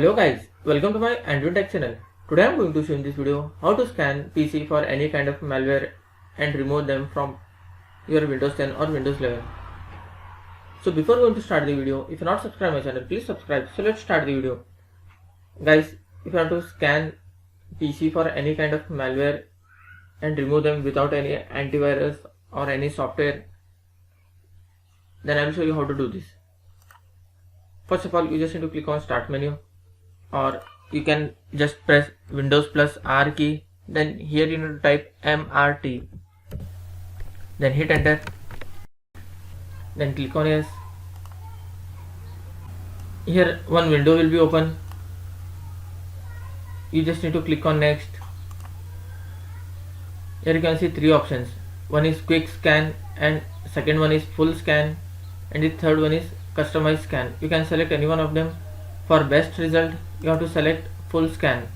Hello guys, welcome to my Android Tech channel. Today I am going to show in this video how to scan PC for any kind of malware and remove them from your Windows 10 or Windows 11. So before going to start the video, if you are not subscribed my channel, please subscribe. So let's start the video. Guys, if you want to scan PC for any kind of malware and remove them without any antivirus or any software, then I will show you how to do this. First of all, you just need to click on Start menu, or you can just press Windows plus R key. Then here you need to type MRT, then hit enter, then click on yes. Here one window will be open. You just need to click on next. Here you can see three options. One is quick scan, and second one is full scan, and the third one is customize scan. You can select any one of them. For best result, you have to select full scan.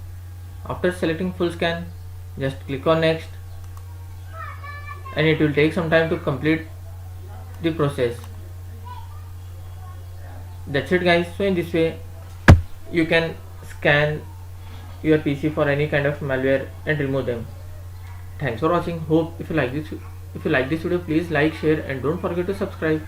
After selecting full scan, just click on next, and it will take some time to complete the process. That's it guys. So in this way you can scan your PC for any kind of malware and remove them. Thanks for watching. Hope if you like this video, please like, share, and don't forget to subscribe.